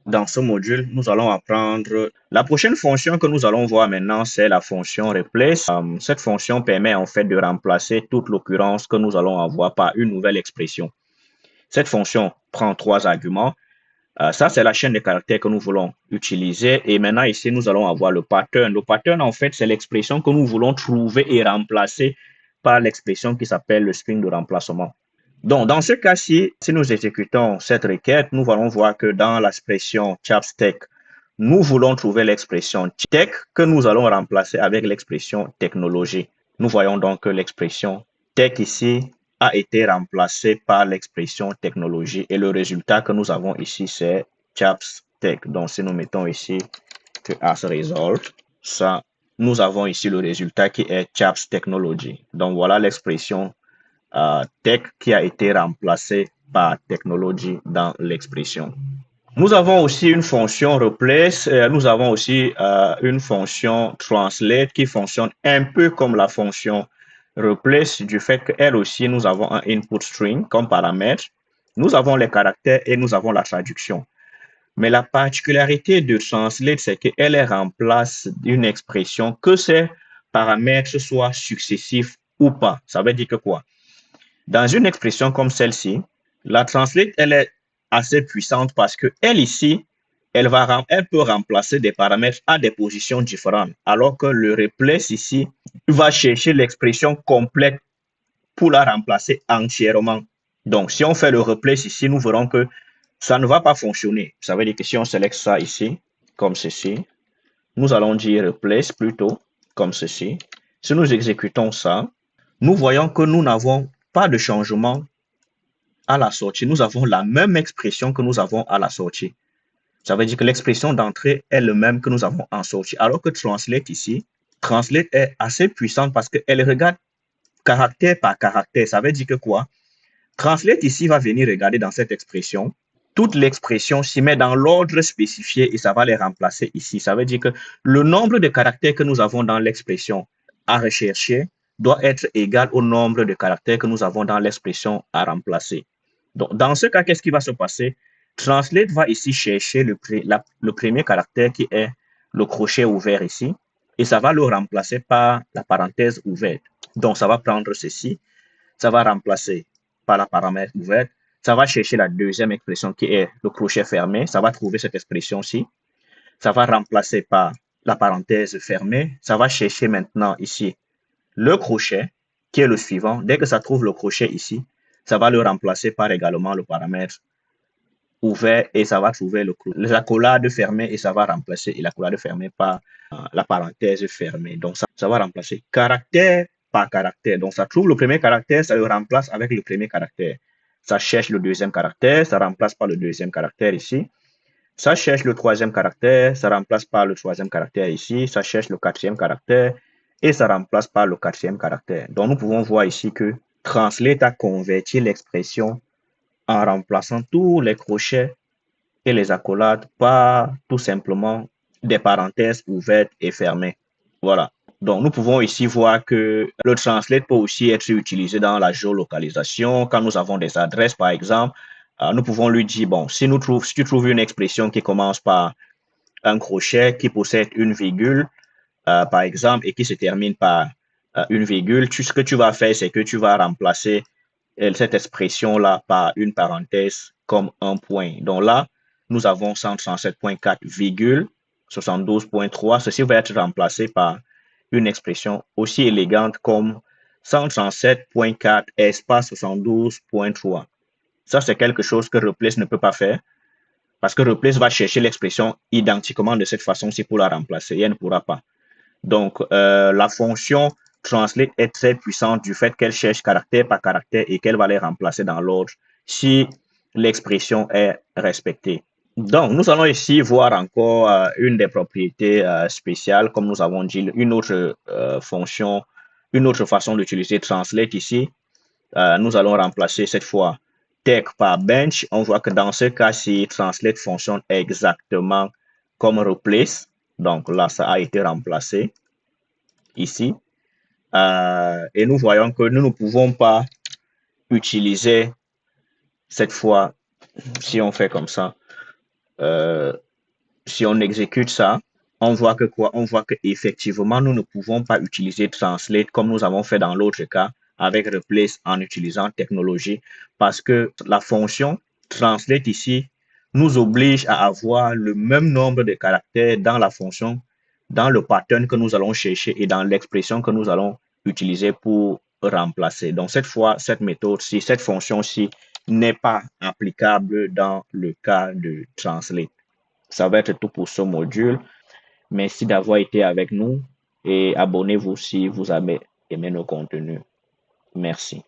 Dans ce module, nous allons apprendre la prochaine fonction que nous allons voir maintenant, c'est la fonction replace. Cette fonction permet en fait de remplacer toute l'occurrence que nous allons avoir par une nouvelle expression. Cette fonction prend trois arguments. Ça, c'est la chaîne de caractères que nous voulons utiliser. Et maintenant, ici, nous allons avoir le pattern. Le pattern, en fait, c'est l'expression que nous voulons trouver et remplacer par l'expression qui s'appelle le string de remplacement. Donc, dans ce cas-ci, si nous exécutons cette requête, nous allons voir que dans l'expression chapstech, nous voulons trouver l'expression tech que nous allons remplacer avec l'expression technologie. Nous voyons donc que l'expression tech ici a été remplacée par l'expression technologie et le résultat que nous avons ici, c'est chapstech. Donc, si nous mettons ici que as result, ça, nous avons ici le résultat qui est chaps technology. Donc, voilà l'expression tech qui a été remplacé par technology dans l'expression. Nous avons aussi une fonction replace, nous avons aussi une fonction translate qui fonctionne un peu comme la fonction replace du fait qu'elle aussi, nous avons un input string comme paramètre, nous avons les caractères et nous avons la traduction. Mais la particularité de translate, c'est qu'elle remplace une expression que ces paramètres soient successifs ou pas. Ça veut dire que quoi? Dans une expression comme celle-ci, la translate, elle est assez puissante parce que elle ici, elle peut remplacer des paramètres à des positions différentes, alors que le replace ici va chercher l'expression complète pour la remplacer entièrement. Donc, si on fait le replace ici, nous verrons que ça ne va pas fonctionner. Ça veut dire que si on sélectionne ça ici, comme ceci, nous allons dire replace plutôt, comme ceci. Si nous exécutons ça, nous voyons que nous n'avons pas de changement à la sortie. Nous avons la même expression que nous avons à la sortie. Ça veut dire que l'expression d'entrée est le même que nous avons en sortie. Alors que translate ici, translate est assez puissante parce qu'elle regarde caractère par caractère. Ça veut dire que quoi? Translate ici va venir regarder dans cette expression. Toute l'expression s'y met dans l'ordre spécifié et ça va les remplacer ici. Ça veut dire que le nombre de caractères que nous avons dans l'expression à rechercher doit être égal au nombre de caractères que nous avons dans l'expression à remplacer. Donc, dans ce cas, qu'est-ce qui va se passer? Translate va ici chercher le premier caractère qui est le crochet ouvert ici et ça va le remplacer par la parenthèse ouverte. Donc, ça va prendre ceci, ça va remplacer par la paramètre ouverte, ça va chercher la deuxième expression qui est le crochet fermé, ça va trouver cette expression-ci, ça va remplacer par la parenthèse fermée, ça va chercher maintenant ici le crochet qui est le suivant. Dès que ça trouve le crochet ici, ça va le remplacer par également le paramètre ouvert et ça va trouver l'accolade fermée et ça va remplacer l'accolade fermée par la parenthèse fermée. Donc, ça va remplacer caractère par caractère. Donc, ça trouve le premier caractère, ça le remplace avec le premier caractère. Ça cherche le deuxième caractère, ça remplace par le deuxième caractère ici. Ça cherche le troisième caractère, ça remplace par le troisième caractère ici. Ça cherche le quatrième caractère et ça remplace par le quatrième caractère. Donc, nous pouvons voir ici que translate a converti l'expression en remplaçant tous les crochets et les accolades par tout simplement des parenthèses ouvertes et fermées. Voilà. Donc, nous pouvons ici voir que le translate peut aussi être utilisé dans la géolocalisation. Quand nous avons des adresses, par exemple, nous pouvons lui dire, bon, si tu trouves une expression qui commence par un crochet qui possède une virgule, par exemple, et qui se termine par une virgule, ce que tu vas faire, c'est que tu vas remplacer cette expression-là par une parenthèse comme un point. Donc là, nous avons 137.4,72.3. Ceci va être remplacé par une expression aussi élégante comme 137.4 espace 72.3. Ça, c'est quelque chose que Replace ne peut pas faire parce que Replace va chercher l'expression identiquement de cette façon-ci pour la remplacer et elle ne pourra pas. Donc, la fonction translate est très puissante du fait qu'elle cherche caractère par caractère et qu'elle va les remplacer dans l'ordre si l'expression est respectée. Donc, nous allons ici voir encore une des propriétés spéciales, comme nous avons dit, une autre fonction, une autre façon d'utiliser translate ici. Nous allons remplacer cette fois tech par bench. On voit que dans ce cas-ci, translate fonctionne exactement comme replace. Donc là, ça a été remplacé ici. Et nous voyons que nous ne pouvons pas utiliser cette fois, si on fait comme ça, Euh, si on exécute ça, on voit que quoi? On voit que effectivement nous ne pouvons pas utiliser Translate comme nous avons fait dans l'autre cas avec Replace en utilisant technologie parce que la fonction Translate ici nous oblige à avoir le même nombre de caractères dans la fonction, dans le pattern que nous allons chercher et dans l'expression que nous allons utiliser pour remplacer. Donc cette fois, cette méthode-ci, cette fonction-ci n'est pas applicable dans le cas de Translate. Ça va être tout pour ce module. Merci d'avoir été avec nous et abonnez-vous si vous avez aimé nos contenus. Merci.